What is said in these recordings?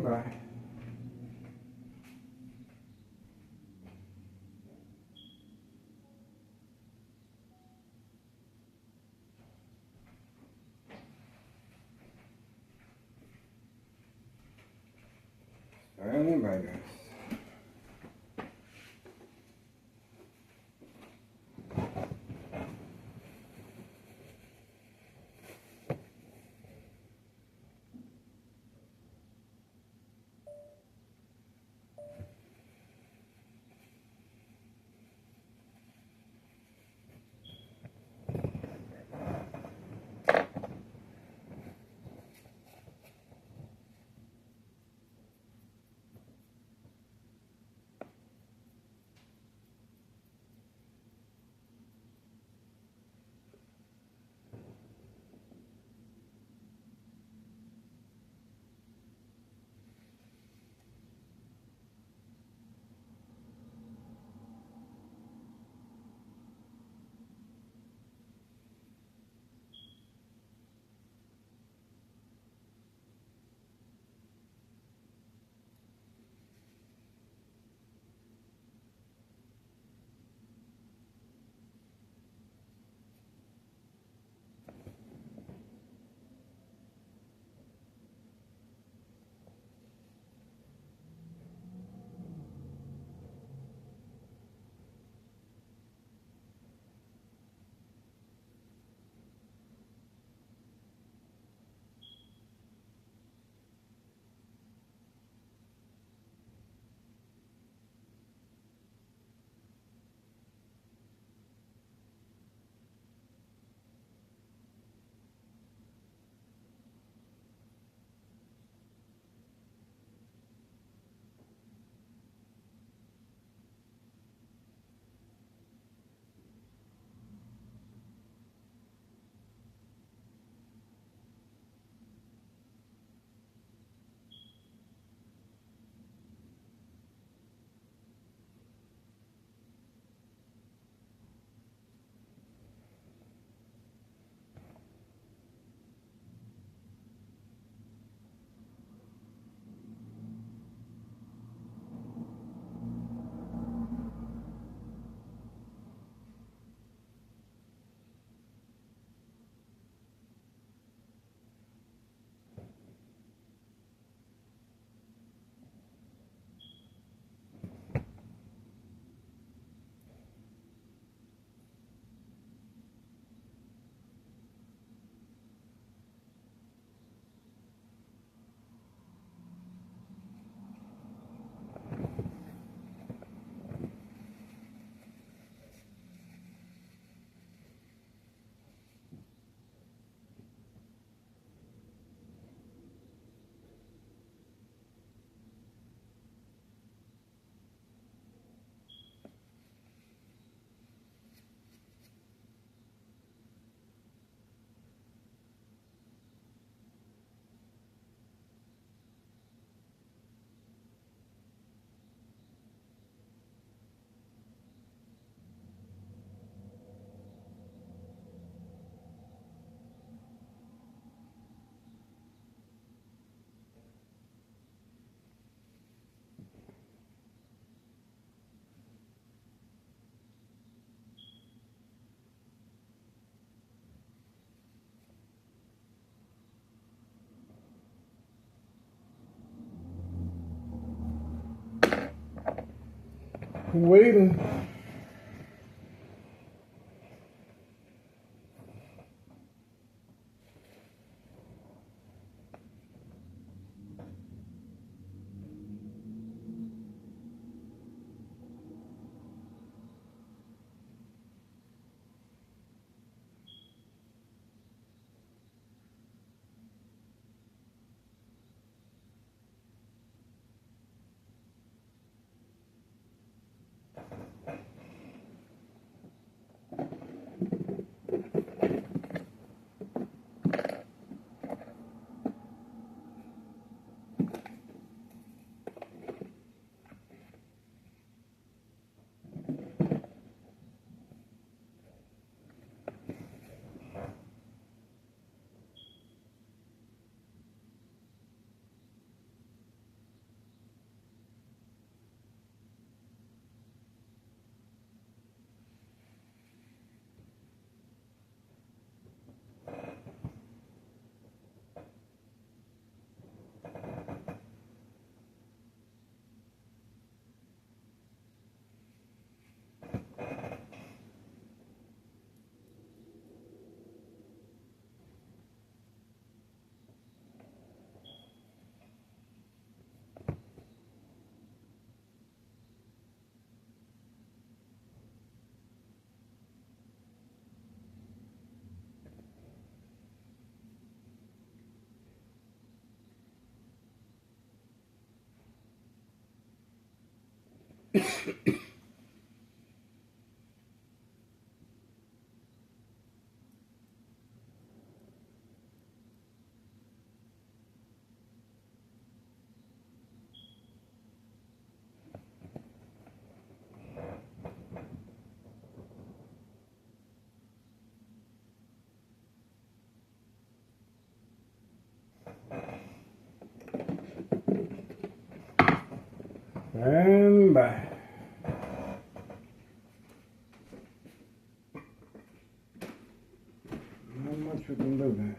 by. Standing by, guys. Waiting. And bye. Not much we can do this.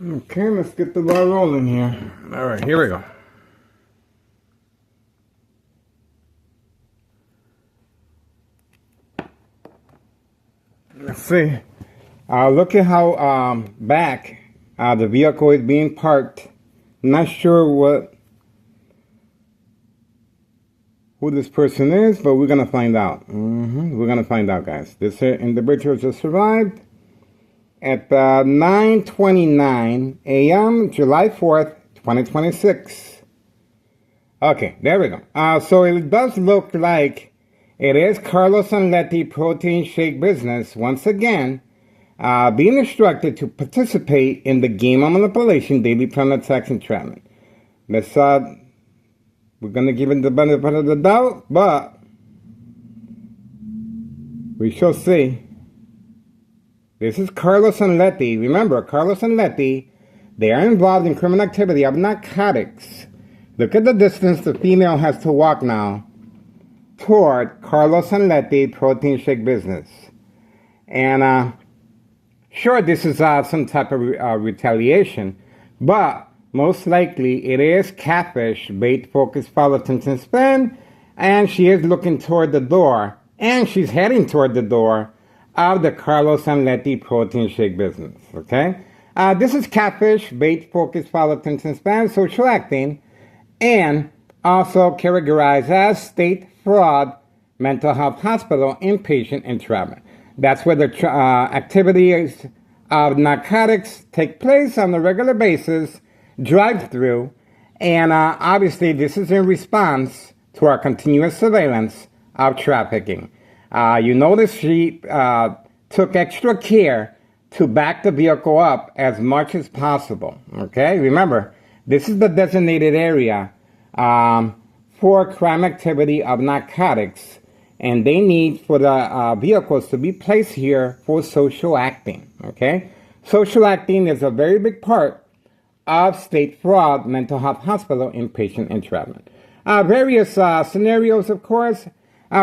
Okay, let's get the ball rolling here. All right, here we go. Let's see. Look at how back the vehicle is being parked. Not sure who this person is, but we're gonna find out. We're gonna find out, guys. This individual just arrived at 9:29 a.m. July 4th, 2026. Okay, there we go. So it does look like it is Carlos Anletti Protein Shake Business once again being instructed to participate in the game of manipulation, daily plan attacks, and entrapment. Let's we're gonna give it the benefit of the doubt, but we shall see. This is Carlos Anletti. Remember, Carlos Anletti, they are involved in criminal activity of narcotics. Look at the distance the female has to walk now toward Carlos Anletti Protein Shake Business. And sure, this is some type of retaliation, but most likely it is catfish, bait, focus, follow, attention, spin, and she is looking toward the door, and she's heading toward the door of the Carlos Anletti Protein Shake Business, okay? This is catfish, bait, focus, follow, attention, span, social acting, and also categorized as state fraud, mental health hospital, inpatient entrapment. That's where the activities of narcotics take place on a regular basis, drive-through, and obviously this is in response to our continuous surveillance of trafficking. You notice she took extra care to back the vehicle up as much as possible. Okay, remember, this is the designated area for crime activity of narcotics, and they need for the vehicles to be placed here for social acting. Okay, social acting is a very big part of State Fraud Mental Health Hospital inpatient entrapment. Various scenarios, of course.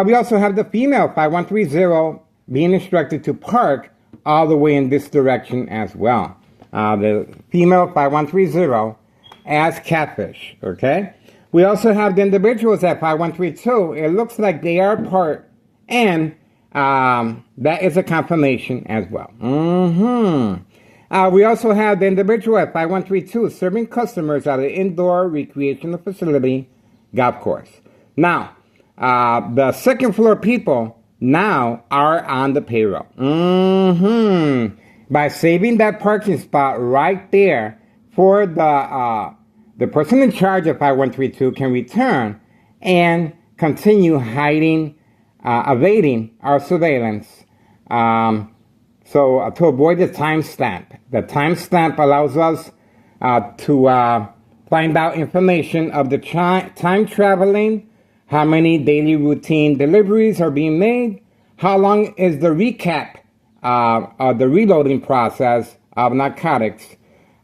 We also have the female 5130 being instructed to park all the way in this direction as well. The female 5130 as catfish, okay? We also have the individuals at 5132. It looks like they are part, and that is a confirmation as well. We also have the individual at 5132 serving customers at an indoor recreational facility golf course. Now, the second floor people now are on the payroll. By saving that parking spot right there for the person in charge of 5132 can return and continue hiding, evading our surveillance. So to avoid the timestamp. The timestamp allows us to find out information of the time traveling, how many daily routine deliveries are being made, how long is the recap of the reloading process of narcotics,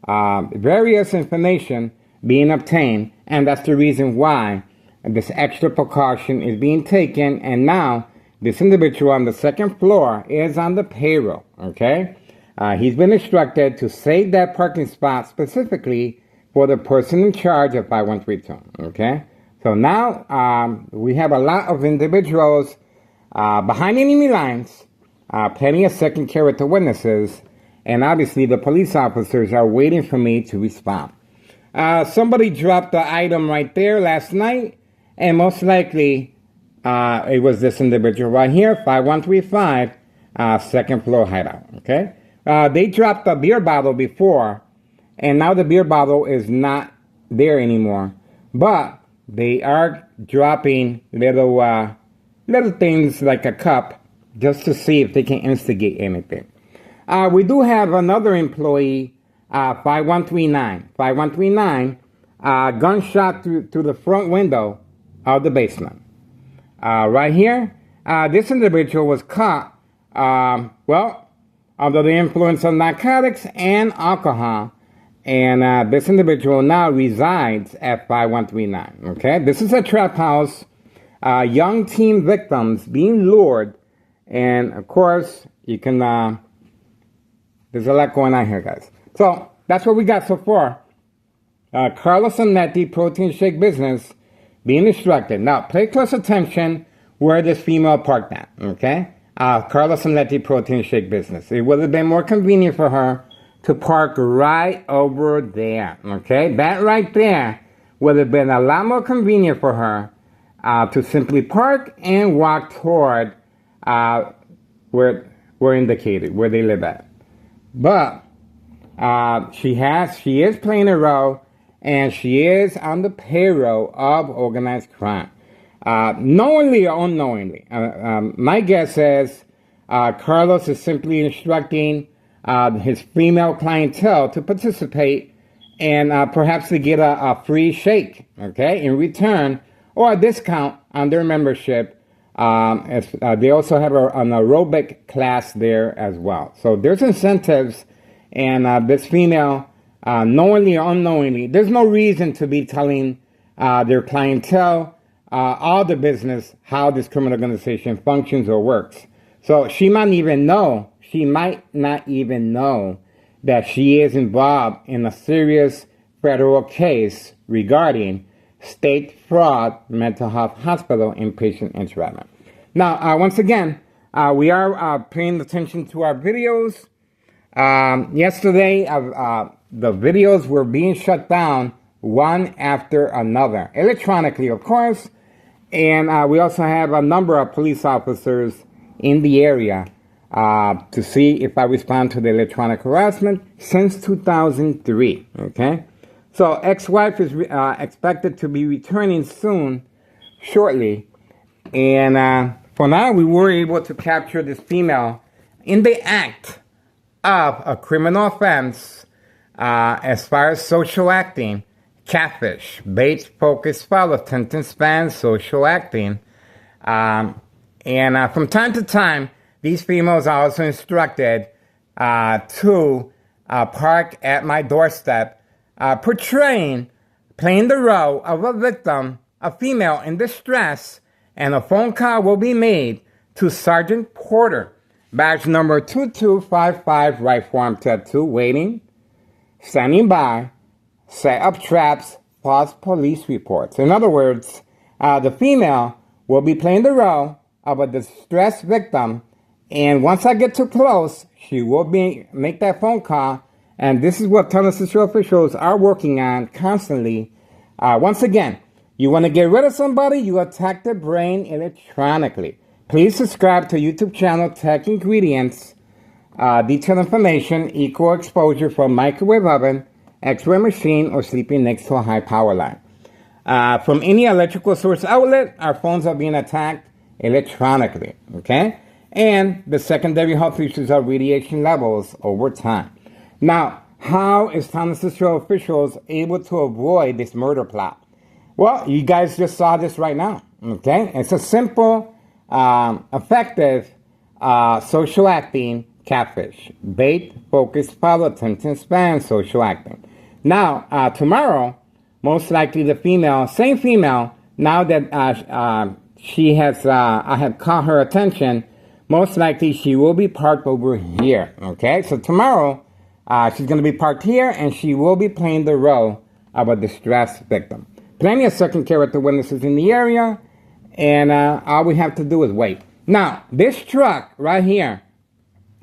various information being obtained, and that's the reason why this extra precaution is being taken, and now this individual on the second floor is on the payroll, okay? He's been instructed to save that parking spot specifically for the person in charge of 5132, okay? So now we have a lot of individuals behind enemy lines, plenty of second character witnesses, and obviously the police officers are waiting for me to respond. Somebody dropped the item right there last night, and most likely it was this individual right here, 5135, second floor hideout, okay? They dropped a beer bottle before, and now the beer bottle is not there anymore. But they are dropping little things like a cup just to see if they can instigate anything. We do have another employee, 5139. 5139, gunshot through the front window of the basement. Right here, this individual was caught, under the influence of narcotics and alcohol, and this individual now resides at 5139, okay? This is a trap house, young teen victims being lured, and of course, you can, there's a lot going on here, guys. So, that's what we got so far. Carlos and Letty protein shake business being instructed. Now, pay close attention where this female parked at, okay? Carlos and Letty protein shake business. It would have been more convenient for her to park right over there, okay? That right there would have been a lot more convenient for her to simply park and walk toward where indicated, where they live at. But she is playing a role, and she is on the payroll of organized crime. Knowingly or unknowingly. My guess is Carlos is simply instructing his female clientele to participate and perhaps to get a free shake, okay, in return, or a discount on their membership. They also have an aerobic class there as well. So there's incentives, and this female, knowingly or unknowingly, there's no reason to be telling their clientele all the business, how this criminal organization functions or works. So she might not even know that she is involved in a serious federal case regarding State Fraud Mental Health Hospital inpatient entrapment. Now, once again, we are paying attention to our videos. Yesterday, the videos were being shut down one after another, electronically, of course. And we also have a number of police officers in the area to see if I respond to the electronic harassment since 2003, okay? So ex-wife is expected to be returning soon, shortly. And for now, we were able to capture this female in the act of a criminal offense as far as social acting, catfish, bait, focus, follow, attention span, social acting. And from time to time, these females are also instructed to park at my doorstep, playing the role of a victim, a female in distress, and a phone call will be made to Sergeant Porter, badge number 2255, right form tattoo, waiting, standing by, set up traps, false police reports. In other words, the female will be playing the role of a distressed victim, and once I get too close, she will make that phone call, and this is what Tunnel Central officials are working on constantly. Once again, you want to get rid of somebody, you attack their brain electronically. Please subscribe to YouTube channel Tech Ingredients. Detailed information, equal exposure from microwave oven, X-ray machine, or sleeping next to a high power line. From any electrical source outlet, our phones are being attacked electronically, okay? And the secondary health issues are radiation levels over time. Now, how is Tunnel Central officials able to avoid this murder plot? Well, you guys just saw this right now, okay? It's a simple, effective, social acting catfish. Bait, focus, follow, attention span, social acting. Now, tomorrow, most likely the same female, now that I have caught her attention, most likely she will be parked over here, okay? So tomorrow, she's going to be parked here, and she will be playing the role of a distressed victim. Plenty of second character witnesses in the area, and all we have to do is wait. Now, this truck right here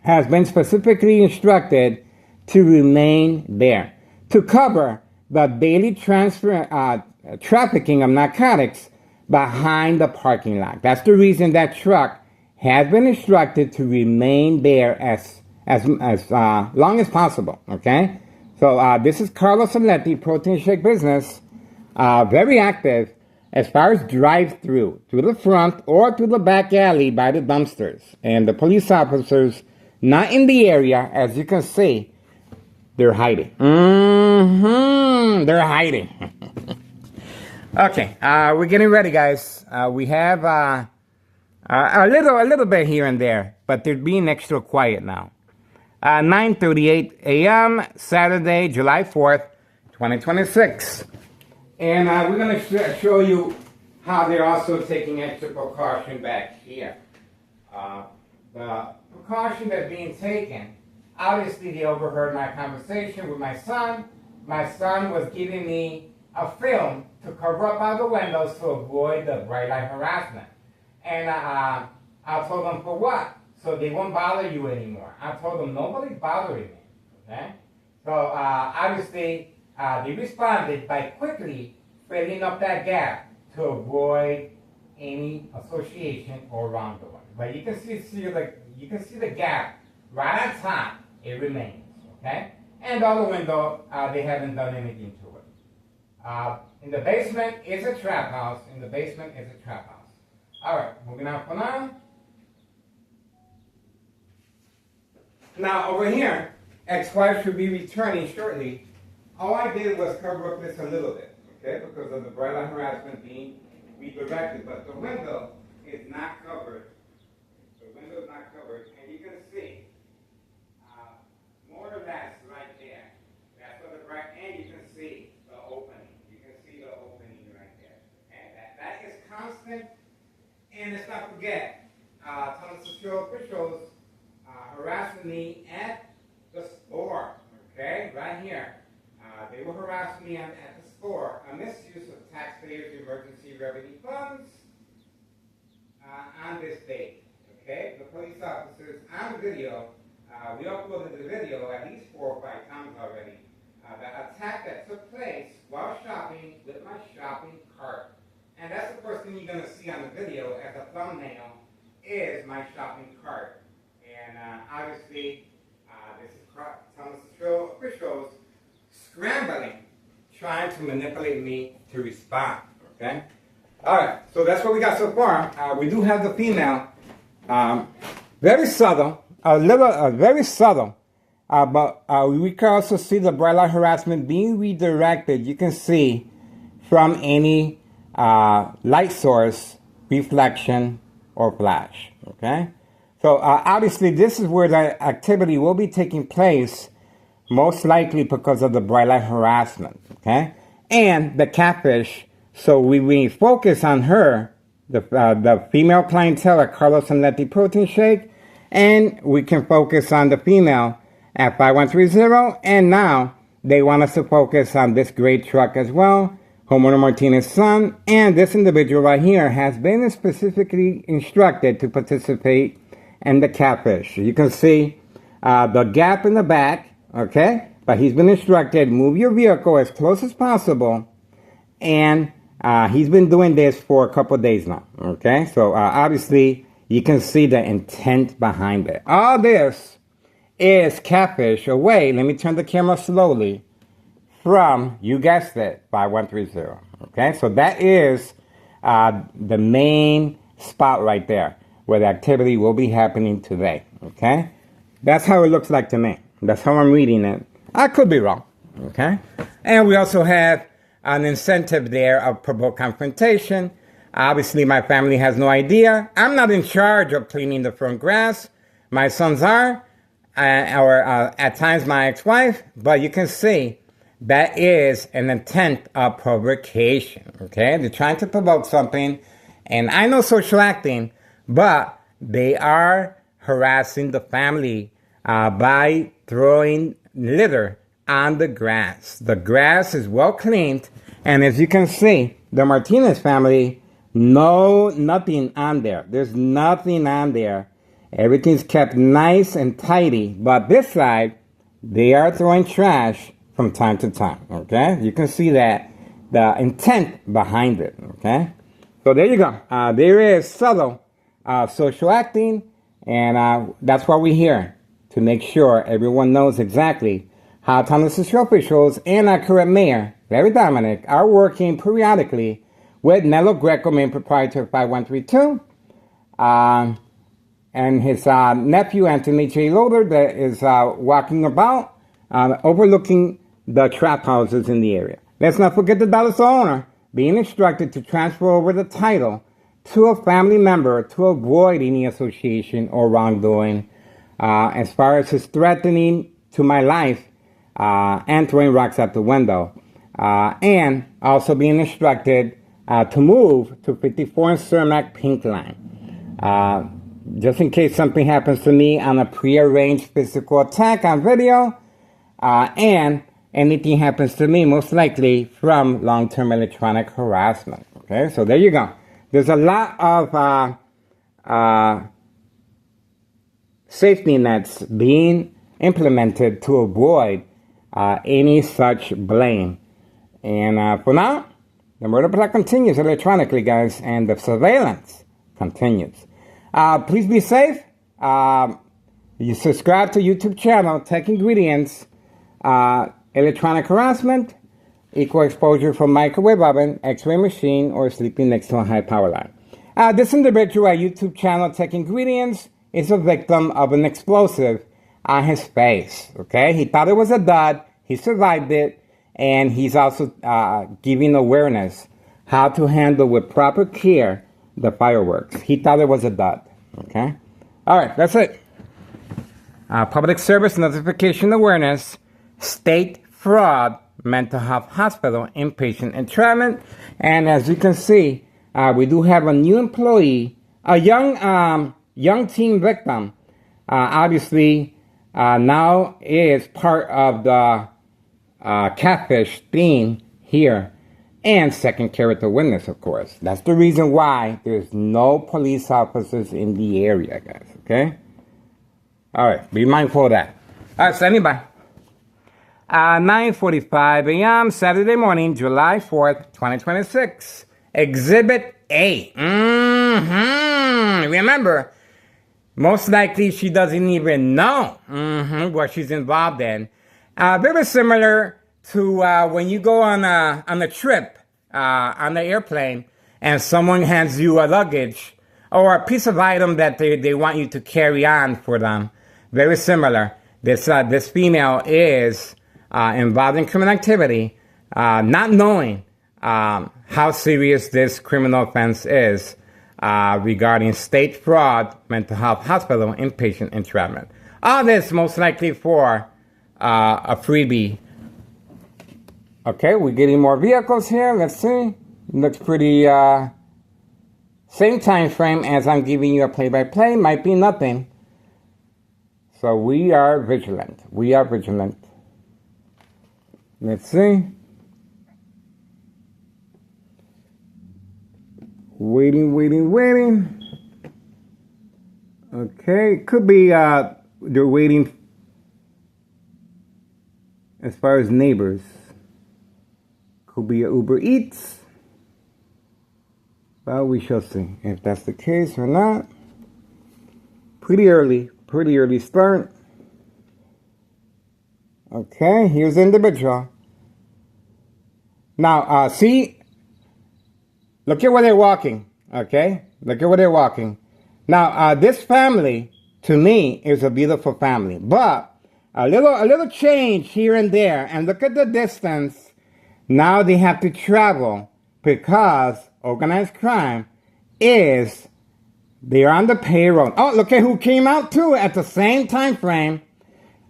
has been specifically instructed to remain there to cover the daily trafficking of narcotics behind the parking lot. That's the reason that truck has been instructed to remain there as long as possible, okay? So this is Carlos Aletti, Protein Shake Business, very active as far as drive-through, to the front or to the back alley by the dumpsters. And the police officers not in the area, as you can see, they're hiding. They're hiding. Okay, we're getting ready, guys. We have a little bit here and there, but they're being extra quiet now. 9:38 a.m. Saturday, July 4th, 2026. And we're going to show you how they're also taking extra precaution back here. The precaution that's being taken, obviously they overheard my conversation with my son. My son was giving me a film to cover up all the windows to avoid the bright light harassment. And I told them, for what? So they won't bother you anymore. I told them, nobody's bothering me, okay? So obviously they responded by quickly filling up that gap to avoid any association or wrongdoing. But you can see the gap right on top. It remains, okay? And on the window, they haven't done anything to it. In the basement is a trap house. All right, moving on for now. Now over here, ex-wife should be returning shortly. All I did was cover up this a little bit, okay, because of the bright light harassment being redirected. But the window is not covered. And you can see more or less right there. That's what the bright, and you can see the opening. Right there. And that is constant. And let's not forget, Tunnel Central officials harassing me at the store, okay, right here. They were harassing me at the store on misuse of taxpayers' emergency revenue funds on this date, okay? The police officers on the video, we uploaded the video at least 4 or 5 times already. The attack that took place while shopping with my shopping cart. And that's the first thing you're going to see on the video as a thumbnail is my shopping cart. And obviously, this is Tunnel Central officials scrambling, trying to manipulate me to respond, okay? All right, so that's what we got so far. We do have the female, very subtle, very subtle. But we can also see the bright light harassment being redirected. You can see from any light source, reflection, or flash. Okay, so obviously this is where the activity will be taking place, most likely because of the bright light harassment. Okay, and the catfish. So we focus on her, the female clientele at Carlos and Letty Protein Shake, and we can focus on the female at 5130, and now they want us to focus on this great truck as well, Homeowner Martinez's son, and this individual right here has been specifically instructed to participate in the catfish. You can see the gap in the back, okay, but he's been instructed, move your vehicle as close as possible, and he's been doing this for a couple of days now, okay, so obviously you can see the intent behind it. All this is catfish away. Let me turn the camera slowly from, you guessed it, 5130. Okay, so that is the main spot right there where the activity will be happening today. Okay, that's how it looks like to me. That's how I'm reading it. I could be wrong. Okay, and we also have an incentive there of provoked confrontation. Obviously, my family has no idea. I'm not in charge of cleaning the front grass. My sons are. Or at times my ex-wife, but you can see that is an intent of provocation, okay? They're trying to provoke something, and I know social acting, but they are harassing the family by throwing litter on the grass. The grass is well cleaned, and as you can see, the Martinez family, nothing on there. There's nothing on there. Everything's kept nice and tidy, but this side, they are throwing trash from time to time, okay? You can see that, the intent behind it, okay? So there you go. There is subtle social acting, and that's why we're here, to make sure everyone knows exactly how Thomas Show officials and our current mayor, Larry Dominic, are working periodically with Nello Greco, main proprietor of 5132, and his nephew, Anthony J. Loader, that is walking about, overlooking the trap houses in the area. Let's not forget the Dallas owner being instructed to transfer over the title to a family member to avoid any association or wrongdoing, as far as his threatening to my life and throwing rocks out the window, and also being instructed to move to 54 and Cermak Pink Line. Just in case something happens to me on a prearranged physical attack on video, and anything happens to me, most likely from long-term electronic harassment. Okay, so there you go. There's a lot of safety nets being implemented to avoid any such blame. And for now, the murder plot continues electronically, guys, and the surveillance continues. Please be safe. You subscribe to YouTube channel, Tech Ingredients, electronic harassment, equal exposure from microwave oven, x-ray machine, or sleeping next to a high power line. This individual at YouTube channel, Tech Ingredients, is a victim of an explosive on his face, okay? He thought it was a dud, he survived it, and he's also giving awareness how to handle with proper care the fireworks. He thought it was a dud, okay? All right, that's it. Public service notification awareness, state fraud, mental health hospital, inpatient entrapment, and as you can see, we do have a new employee, a young teen victim, obviously now is part of the catfish theme here, and second character witness, of course. That's the reason why there's no police officers in the area, guys, okay? All right, be mindful of that. All right, standing by. 9:45 a.m. Saturday morning, July 4th, 2026. Exhibit A. Remember, most likely she doesn't even know what she's involved in. Very similar to when you go on a trip on the airplane and someone hands you a luggage or a piece of item that they want you to carry on for them. very similar. This female is involved in criminal activity, not knowing how serious this criminal offense is regarding state fraud, mental health hospital, inpatient entrapment. All this most likely for a freebie. Okay, we're getting more vehicles here. Let's see. Looks pretty same time frame as I'm giving you a play-by-play. Might be nothing. So we are vigilant. We are vigilant. Let's see. Waiting. Okay, could be they're waiting as far as neighbors. Could be a Uber Eats. Well, we shall see if that's the case or not. Pretty early start. Okay, here's the individual. Now, see, look at where they're walking. Okay, look at where they're walking. Now, this family, to me, is a beautiful family, but a little change here and there. And look at the distance. Now they have to travel because organized crime is, they're on the payroll. Oh, look at who came out too at the same time frame.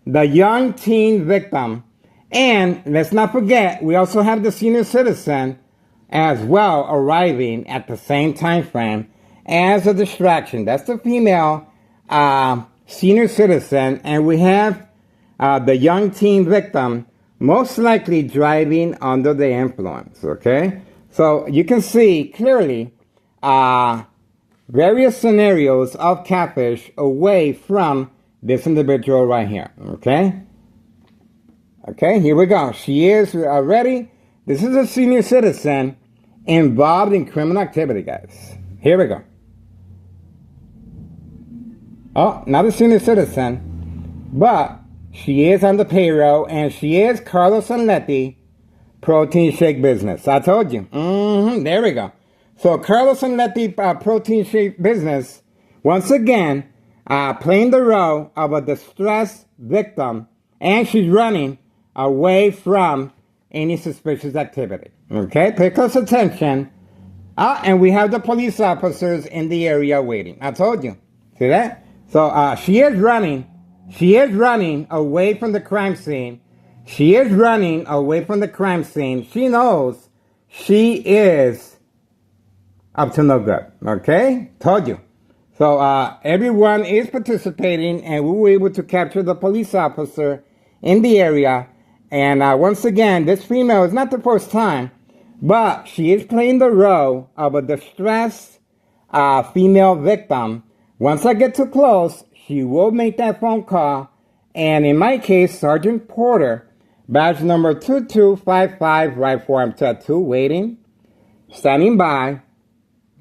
The young teen victim. And let's not forget, we also have the senior citizen as well arriving at the same time frame as a distraction. That's the female senior citizen. And we have the young teen victim most likely driving under the influence, okay? So you can see clearly various scenarios of catfish away from this individual right here, okay? Okay, here we go. She is ready. This is a senior citizen involved in criminal activity, guys. Here we go. Oh, not a senior citizen, but she is on the payroll, and she is Carlos Anletti, protein shake business. I told you. There we go. So Carlos Anletti, protein shake business, once again, playing the role of a distressed victim, and she's running away from any suspicious activity. Okay, pay close attention. And we have the police officers in the area waiting. I told you. See that? So she is running. She is running away from the crime scene. She is running away from the crime scene. She knows she is up to no good. Okay? Told you. So everyone is participating, and we were able to capture the police officer in the area. And once again, this female is not the first time, but she is playing the role of a distressed female victim. Once I get too close, she will make that phone call. And in my case, Sergeant Porter, badge number 2255, right for M2, waiting, standing by,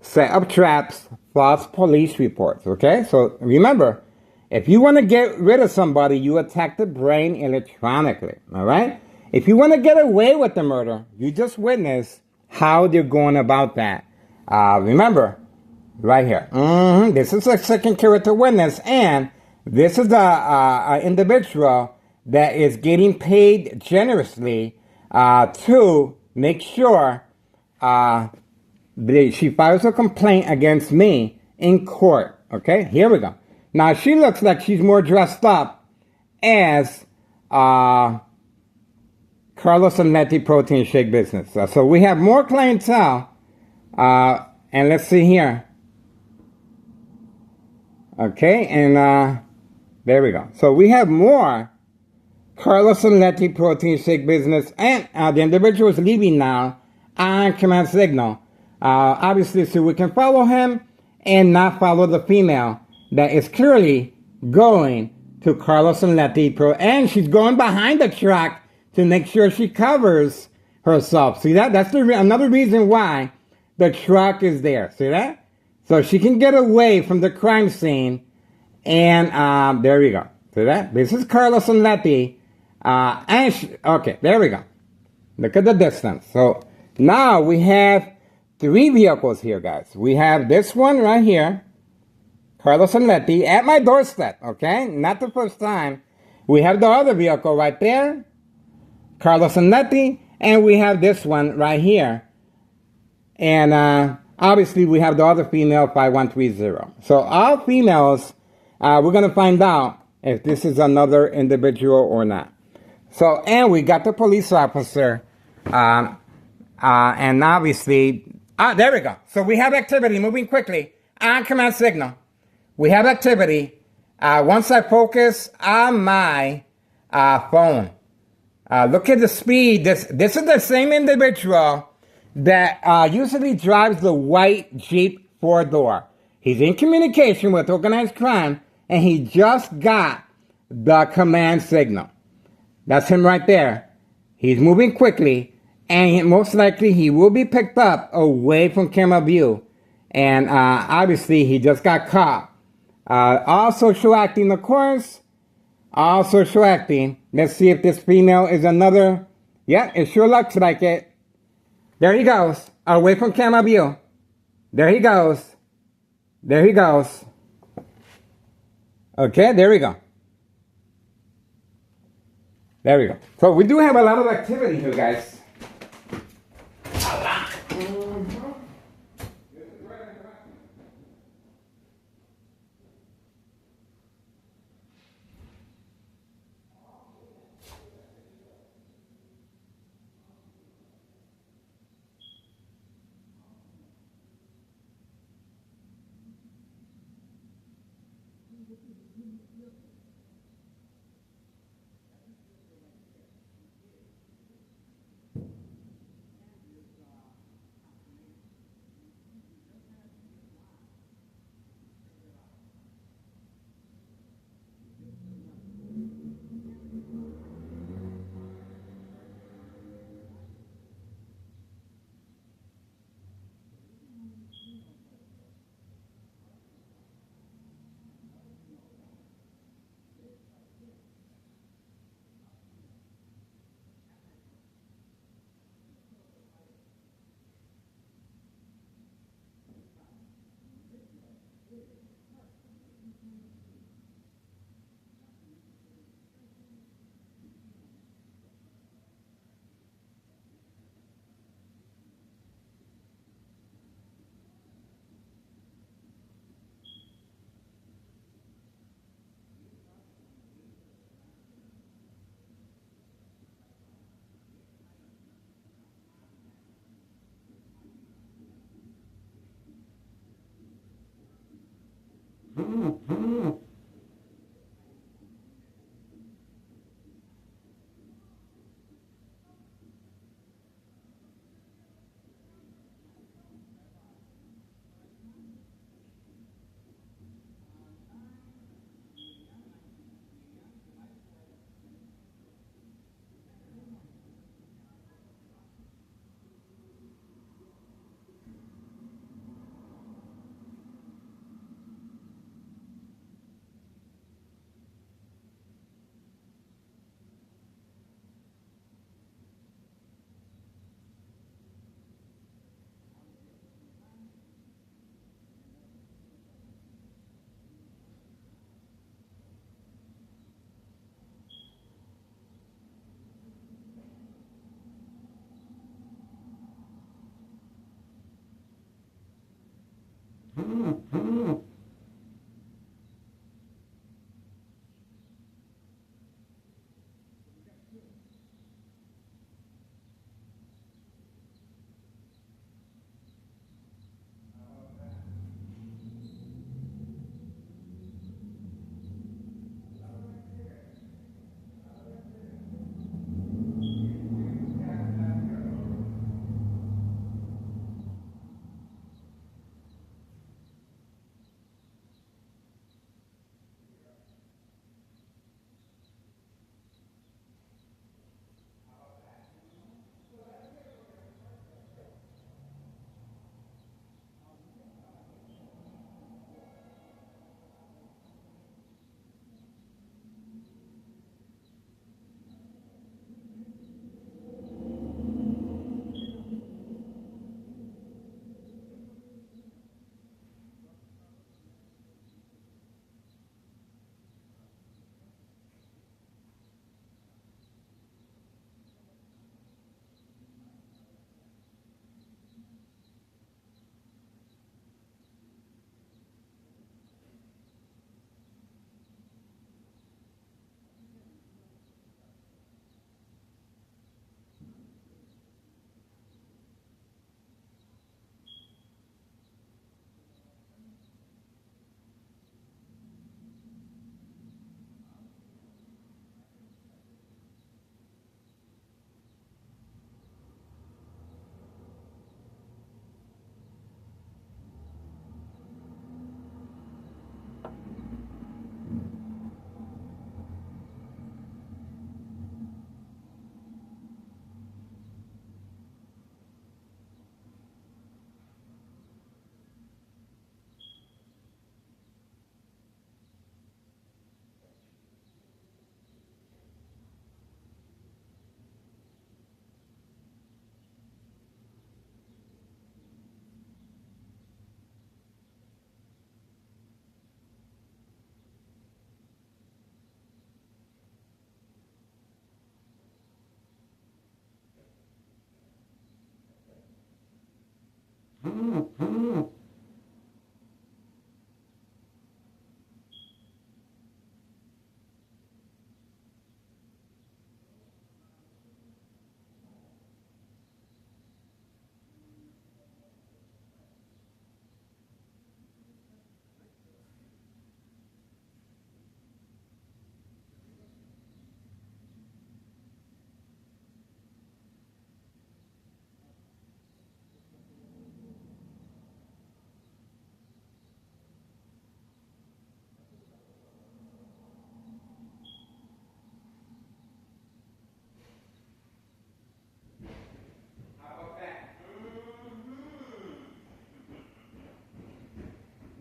set up traps, false police reports. Okay? So remember, if you want to get rid of somebody, you attack the brain electronically. All right? If you want to get away with the murder, you just witness how they're going about that. Remember, right here. This is a second character witness, and this is a individual that is getting paid generously to make sure she files a complaint against me in court. Okay, here we go. Now, she looks like she's more dressed up as Carlos Anletti protein shake business. So we have more clientele. And let's see here. Okay, and there we go. So we have more Carlos Anletti protein shake business, and the individual is leaving now on command signal. Obviously, so we can follow him and not follow the female that is clearly going to Carlos Anletti and she's going behind the truck to make sure she covers herself. See that? That's another reason why the truck is there. See that? So she can get away from the crime scene. And there we go. See that? This is Carlos Anletti. Okay, there we go. Look at the distance. So now we have 3 vehicles here, guys. We have this one right here. Carlos and Letty at my doorstep, okay? Not the first time. We have the other vehicle right there, Carlos and Letty, and we have this one right here. And obviously we have the other female 5130. So all females, we're going to find out if this is another individual or not. So, and we got the police officer, and obviously, there we go. So we have activity moving quickly on command signal. We have activity. Once I focus on my phone, look at the speed. This is the same individual that usually drives the white Jeep 4-door. He's in communication with organized crime, and he just got the command signal. That's him right there. He's moving quickly, and most likely he will be picked up away from camera view. And obviously he just got caught. All social acting, of course. All social acting. Let's see if this female is another. Yeah, it sure looks like it. There he goes. Away from camera view. There he goes. There he goes. Okay, there we go. There we go. So we do have a lot of activity here, guys. A lot.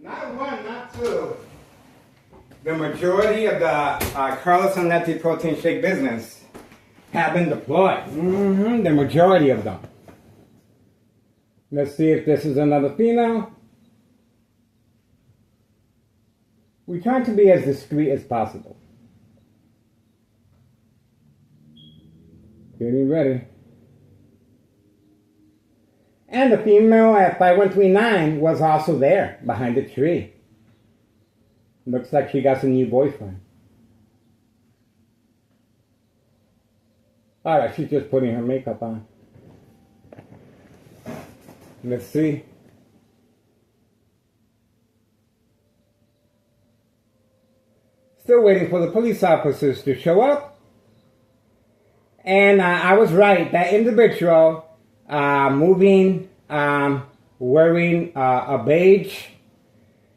not one, not two. The majority of the Carlos and Letty protein shake business have been deployed. The majority of them. Let's see if this is another female. We try to be as discreet as possible. Getting ready. And the female at 5139 was also there, behind the tree. Looks like she got a new boyfriend. Alright, she's just putting her makeup on. Let's see. Still waiting for the police officers to show up. And I was right. That individual moving, wearing a beige,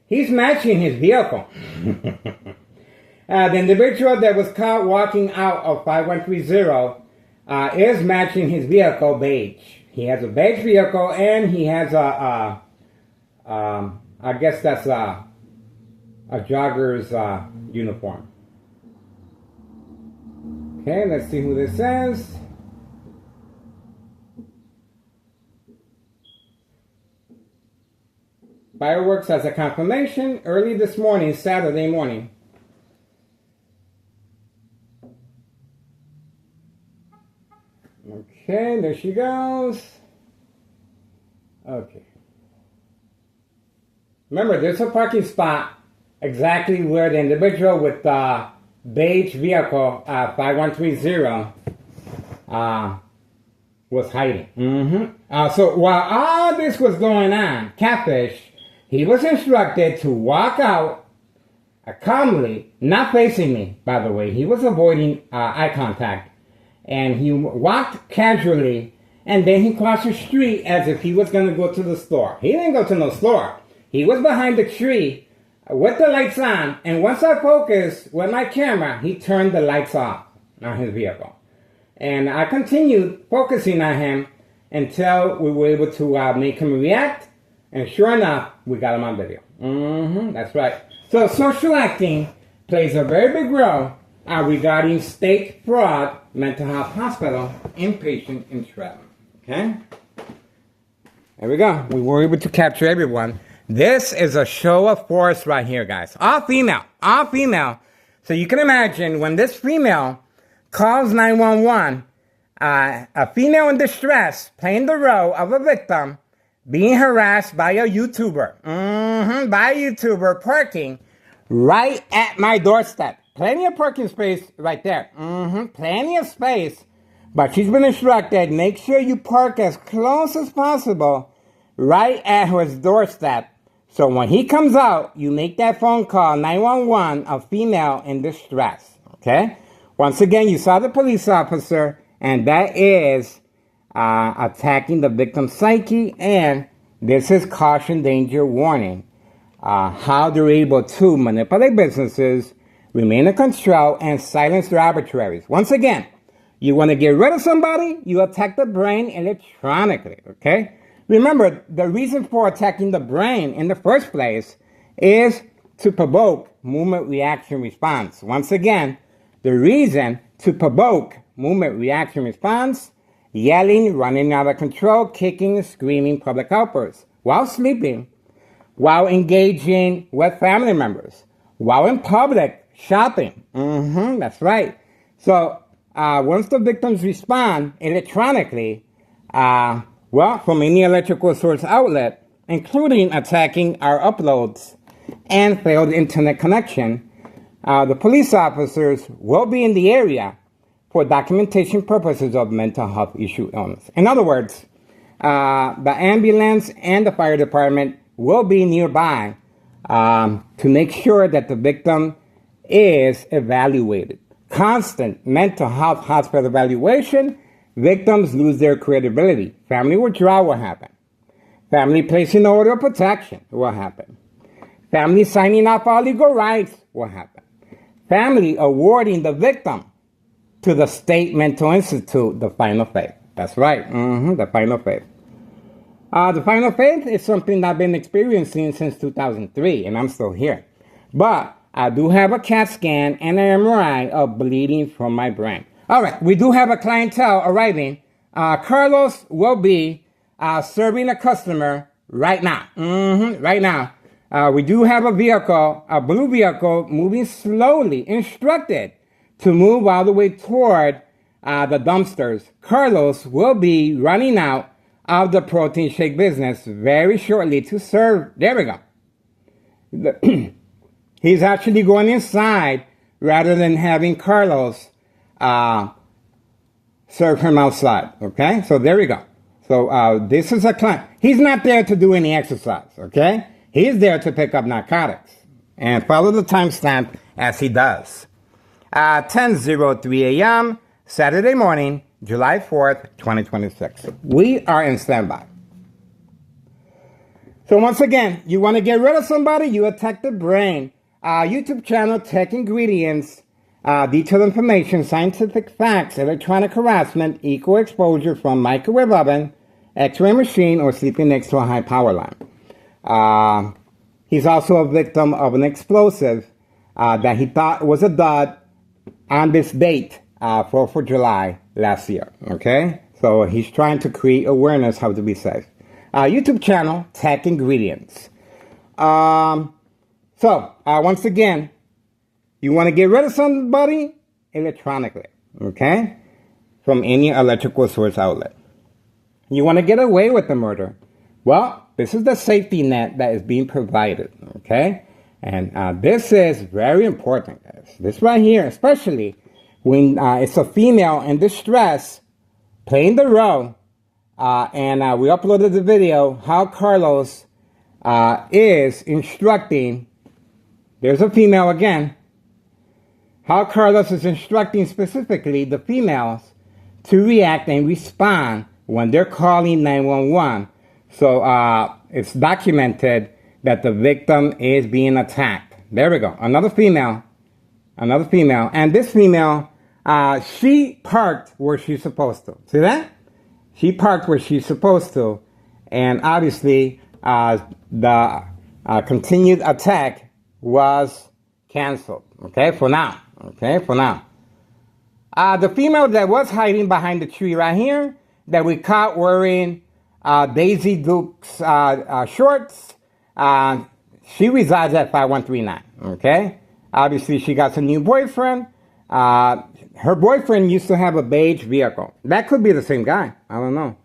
he's matching his vehicle. The individual that was caught walking out of 5130 is matching his vehicle beige. He has a beige vehicle and he has I guess that's a jogger's uniform. Okay, let's see who this is. Fireworks as a confirmation early this morning, Saturday morning. Okay, there she goes. Okay. Remember, there's a parking spot exactly where the individual with the beige vehicle 5130 was hiding. So while all this was going on, Catfish, he was instructed to walk out calmly, not facing me, by the way. He was avoiding eye contact. And he walked casually, and then he crossed the street as if he was going to go to the store. He didn't go to no store. He was behind the tree with the lights on, and once I focused with my camera, he turned the lights off on his vehicle. And I continued focusing on him until we were able to make him react, and sure enough, we got him on video. That's right. So social acting plays a very big role regarding state fraud, mental health hospital, inpatient entrapment. Okay? There we go. We were able to capture everyone. This is a show of force right here, guys. All female. All female. So you can imagine when this female calls 911, a female in distress playing the role of a victim being harassed by a YouTuber. By a YouTuber parking right at my doorstep. Plenty of parking space right there. Plenty of space. But she's been instructed, make sure you park as close as possible right at his doorstep. So when he comes out, you make that phone call, 911, a female in distress. Okay? Once again, you saw the police officer, and that is attacking the victim's psyche, and this is caution, danger, warning. How they're able to manipulate businesses, remain in control, and silence their arbitraries. Once again, you want to get rid of somebody, you attack the brain electronically, okay? Remember, the reason for attacking the brain in the first place is to provoke movement, reaction, response. Once again, the reason to provoke movement, reaction, response, yelling, running out of control, kicking, screaming, public outbursts, while sleeping, while engaging with family members, while in public, shopping. That's right. So once the victims respond electronically, from any electrical source outlet, including attacking our uploads and failed internet connection, the police officers will be in the area for documentation purposes of mental health issue illness. In other words, the ambulance and the fire department will be nearby to make sure that the victim is evaluated. Constant mental health hospital evaluation, victims lose their credibility. Family withdrawal will happen. Family placing order of protection will happen. Family signing off all legal rights will happen. Family awarding the victim to the State Mental Institute, the final fate. That's right, the final fate. The final phase is something I've been experiencing since 2003, and I'm still here. But I do have a CAT scan and an MRI of bleeding from my brain. All right, we do have a clientele arriving. Carlos will be serving a customer right now. Right now. We do have a vehicle, a blue vehicle, moving slowly, instructed to move all the way toward the dumpsters. Carlos will be running out of the protein shake business very shortly to serve. There we go. He's actually going inside rather than having Carlos serve him outside. Okay, so there we go. So this is a client. He's not there to do any exercise. Okay, he's there to pick up narcotics and follow the timestamp as he does. 10:03 a.m. Saturday morning, July 4th, 2026. We are in standby. So once again, you want to get rid of somebody, you attack the brain. YouTube channel, Tech Ingredients, detailed information, scientific facts, electronic harassment, equal exposure from microwave oven, x-ray machine, or sleeping next to a high power line. He's also a victim of an explosive that he thought was a dud on this date, 4th of July last year. Okay? So he's trying to create awareness how to be safe. YouTube channel, Tech Ingredients. So, once again, you want to get rid of somebody electronically, okay? From any electrical source outlet. You want to get away with the murder. Well, this is the safety net that is being provided, okay? And this is very important, guys. This right here, especially when it's a female in distress playing the role. And we uploaded the video how Carlos is instructing. There's a female again. How Carlos is instructing specifically the females to react and respond when they're calling 911. So it's documented that the victim is being attacked. There we go. Another female. Another female. And this female, she parked where she's supposed to. See that? She parked where she's supposed to. And obviously, the continued attack was canceled. Okay, for now. Okay, for now. The female that was hiding behind the tree right here, that we caught wearing Daisy Duke's shorts, she resides at 5139. Okay, obviously she got a new boyfriend. Her boyfriend used to have a beige vehicle. That could be the same guy. I don't know.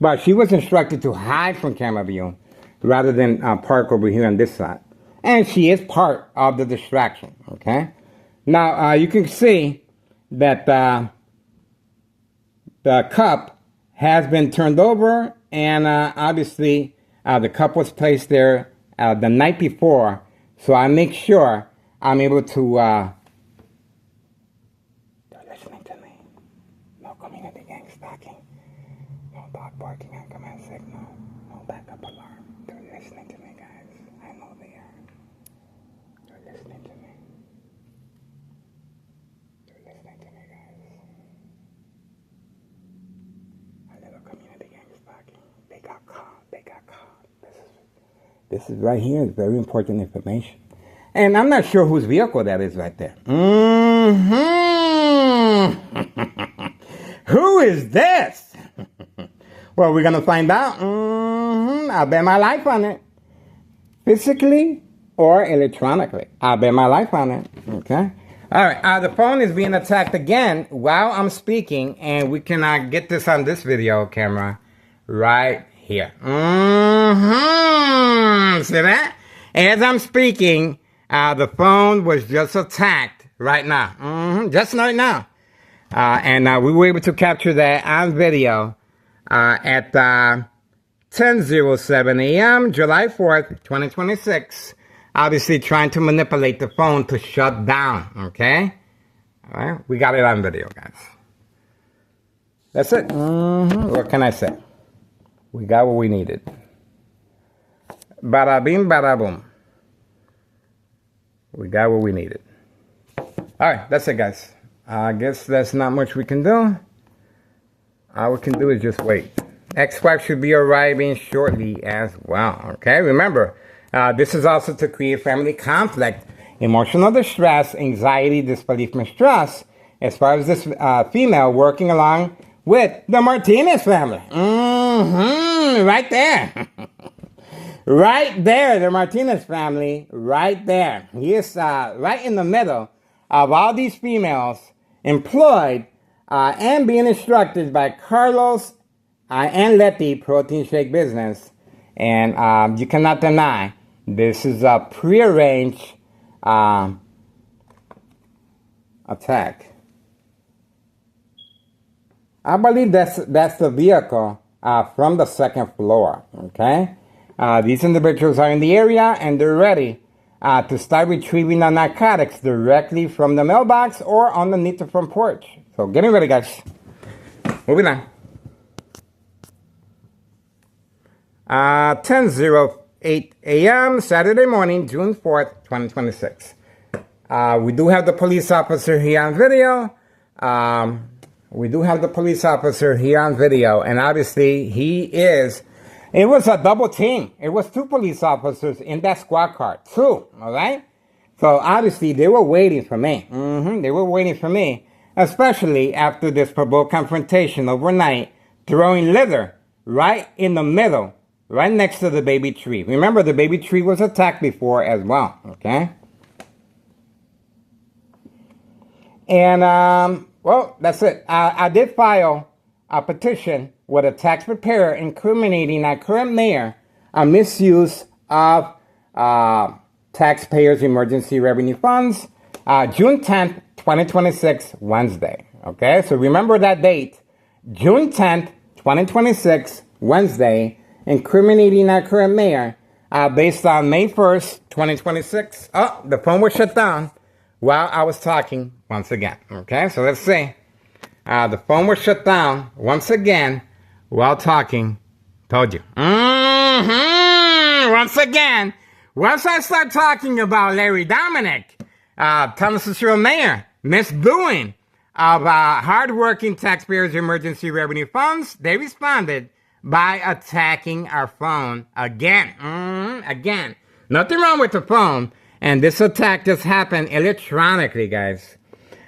But she was instructed to hide from camera view rather than park over here on this side. And she is part of the distraction, okay? Now, you can see that the cup has been turned over, and obviously the cup was placed there the night before, so I make sure I'm able to... They're listening to me. No community gang stalking. No dog barking on command signal. No backup alarm. They're listening to me, guys. I know they are. They're listening to me. They're listening to me, guys. A little community gang stalking. They got caught. They got caught. This is right here. It's very important information. And I'm not sure whose vehicle that is right there. Who is this? Well, we're going to find out. I'll bet my life on it. Physically or electronically. I'll bet my life on it. Okay? All right. The phone is being attacked again while I'm speaking. And we cannot get this on this video camera right here. See that? As I'm speaking, the phone was just attacked right now. Just right now. And we were able to capture that on video at 10:07 a.m., July 4th, 2026. Obviously trying to manipulate the phone to shut down, okay? All right, we got it on video, guys. That's it. What can I say? We got what we needed. Bada bing, bada boom. We got what we needed. All right, that's it, guys. I guess there's not much we can do. All we can do is just wait. Ex-wife should be arriving shortly as well. Okay, remember, this is also to create family conflict, emotional distress, anxiety, disbelief, mistrust, as far as this female working along with the Martinez family. Right there. Right there, the Martinez family, right there. He is right in the middle of all these females employed and being instructed by Carlos and Letty Protein Shake Business. And you cannot deny this is a prearranged attack. I believe that's the vehicle from the second floor, okay? These individuals are in the area and they're ready to start retrieving the narcotics directly from the mailbox or underneath the front porch. So getting ready, guys. Moving on. 10:08 a.m. Saturday morning, June 4th, 2026. We do have the police officer here on video. And obviously it was a double team. It was two police officers in that squad car. Two, all right? So obviously they were waiting for me. They were waiting for me, especially after this provoked confrontation overnight, throwing litter right in the middle, right next to the baby tree. Remember, the baby tree was attacked before as well, okay? And, well, that's it. I did file a petition with a tax preparer incriminating our current mayor on misuse of taxpayers' emergency revenue funds, June 10th, 2026, Wednesday. Okay, so remember that date, June 10th, 2026, Wednesday, incriminating our current mayor based on May 1st, 2026. Oh, the phone was shut down while I was talking once again. Okay, so let's see. The phone was shut down once again while talking. Told you. Once again, once I start talking about Larry Dominic, Thomas Cicero Mayor, misdoing of hardworking taxpayers' emergency revenue funds, they responded by attacking our phone again. Again. Nothing wrong with the phone. And this attack just happened electronically, guys.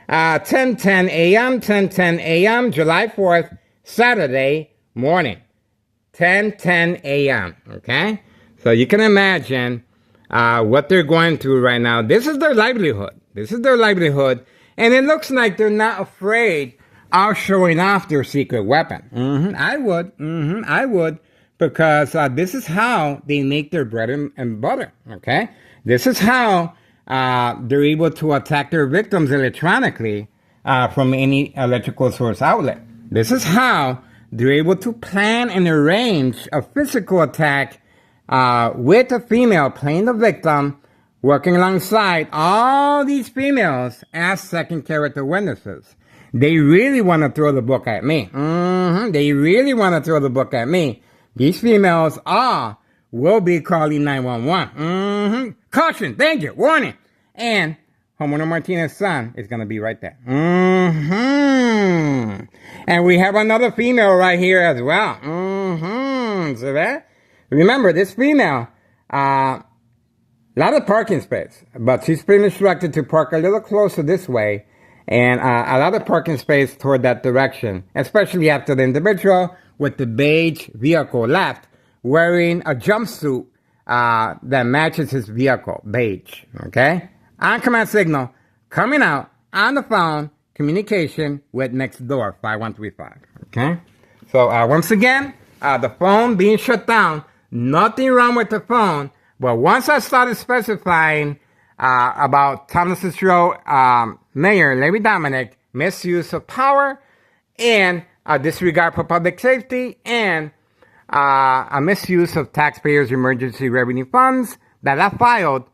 10:10 a.m., July 4th, Saturday morning. 10:10 a.m., okay? So you can imagine what they're going through right now. This is their livelihood. And it looks like they're not afraid of showing off their secret weapon. I would. Because this is how they make their bread and butter, okay? This is how they're able to attack their victims electronically from any electrical source outlet. This is how they're able to plan and arrange a physical attack with a female playing the victim, working alongside all these females as second character witnesses. They really want to throw the book at me. These females will be calling 911. Caution, danger, warning. And Homeowner Martinez's son is going to be right there. And we have another female right here as well. So that, remember, this female, a lot of parking space, but she's been instructed to park a little closer this way and a lot of parking space toward that direction, especially after the individual with the beige vehicle left wearing a jumpsuit that matches his vehicle, beige, okay? On command signal, coming out on the phone, communication with next door, 5135, okay? So once again, the phone being shut down, nothing wrong with the phone, but once I started specifying about Thomas Cicero Mayor Larry Dominic, misuse of power, and disregard for public safety, and a misuse of taxpayers' emergency revenue funds that I filed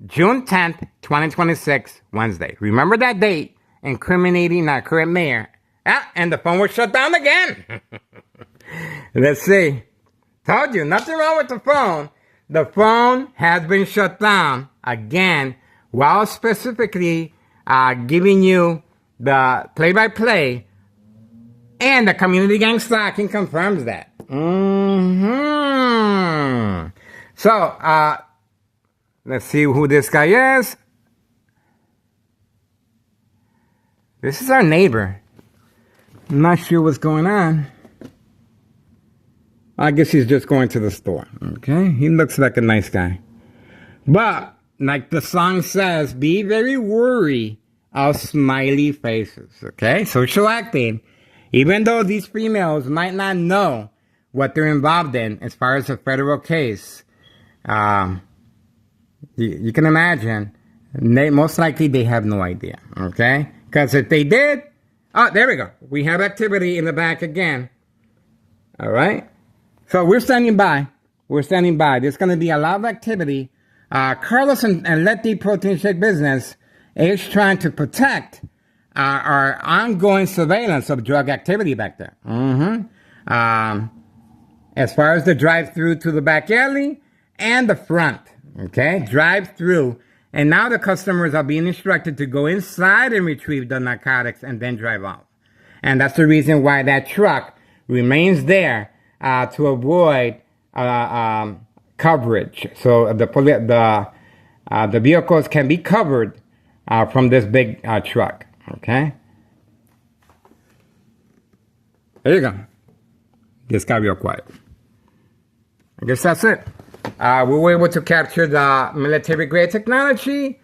June 10th, 2026, Wednesday. Remember that date, incriminating our current mayor. And the phone was shut down again. Let's see. Told you, nothing wrong with the phone. The phone has been shut down again while specifically giving you the play-by-play And the community gang stalking confirms that. So, let's see who this guy is. This is our neighbor. I'm not sure what's going on. I guess he's just going to the store. Okay? He looks like a nice guy. But, like the song says, be very wary of smiley faces. Okay? Social acting. Even though these females might not know what they're involved in as far as a federal case, you can imagine, most likely they have no idea. Okay? Because if they did, oh, there we go. We have activity in the back again. All right? So we're standing by. We're standing by. There's going to be a lot of activity. Carlos and Letty Protein Shake business is trying to protect our ongoing surveillance of drug activity back there. As far as the drive-through to the back alley and the front. Okay? Drive-through. And now the customers are being instructed to go inside and retrieve the narcotics and then drive off. And that's the reason why that truck remains there to avoid coverage. So the vehicles can be covered from this big truck. Okay? There you go. Just got real quiet. I guess that's it. We were able to capture the military-grade technology,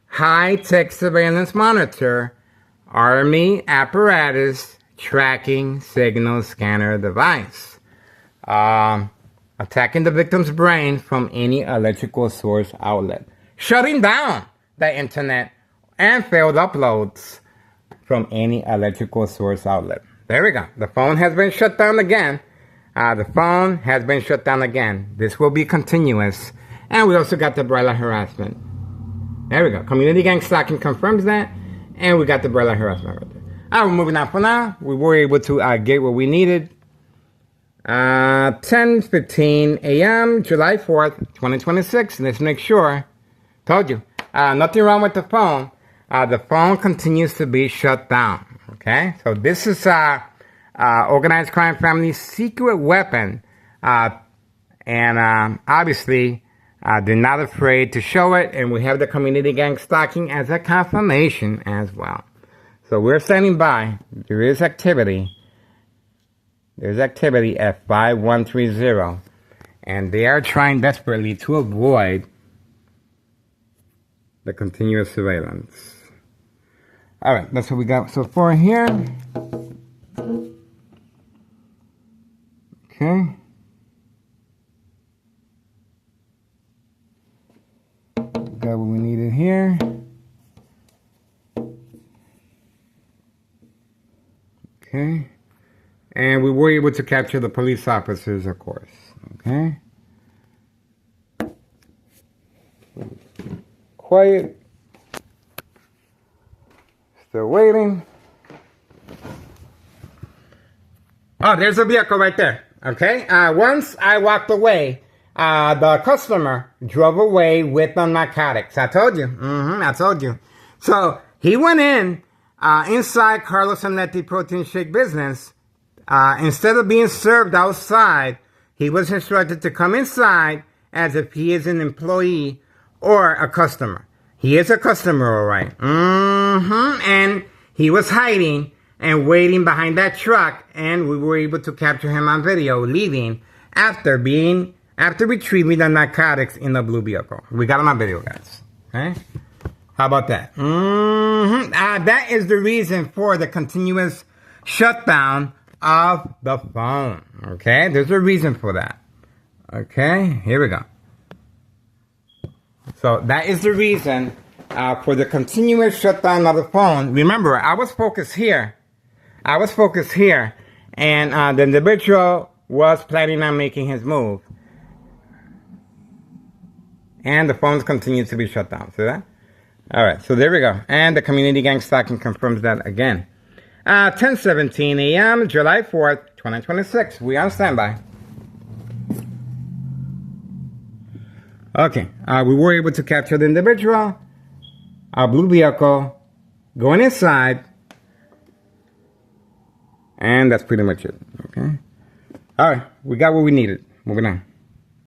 high-tech surveillance monitor, Army apparatus tracking signal scanner device, attacking the victim's brain from any electrical source outlet, shutting down the internet and failed uploads from any electrical source outlet. There we go. The phone has been shut down again. The phone has been shut down again. This will be continuous. And we also got the broiler harassment. There we go. Community gang stalking confirms that. And we got the broiler harassment right there. We're moving on for now. We were able to get what we needed. 10:15 a.m., July 4th, 2026. Let's make sure. Told you. Nothing wrong with the phone. The phone continues to be shut down. Okay? So this is organized crime family's secret weapon. And obviously, they're not afraid to show it. And we have the community gang stalking as a confirmation as well. So we're standing by. There is activity. There's activity at 5130. And they are trying desperately to avoid the continuous surveillance. All right, that's what we got so far here. Okay. Got what we needed here. Okay. And we were able to capture the police officers, of course. Okay. Quiet. Still waiting. Oh, there's a vehicle right there. Okay. Once I walked away, the customer drove away with the narcotics. I told you. I told you. So he went in inside Carlos and Letty Protein Shake business. Instead of being served outside, he was instructed to come inside as if he is an employee or a customer. He is a customer, all right. And he was hiding and waiting behind that truck, and we were able to capture him on video leaving after retrieving the narcotics in the blue vehicle. We got him on video, guys. Okay? How about that? That is the reason for the continuous shutdown of the phone. Okay? There's a reason for that. Okay? Here we go. So that is the reason for the continuous shutdown of the phone. Remember, I was focused here. And the individual was planning on making his move. And the phones continue to be shut down. See that? All right, so there we go. And the community gang stalking confirms that again. 10:17 a.m., July 4th, 2026. We on standby. Okay, we were able to capture the individual. Our blue vehicle going inside. And that's pretty much it. Okay. All right. We got what we needed. Moving on.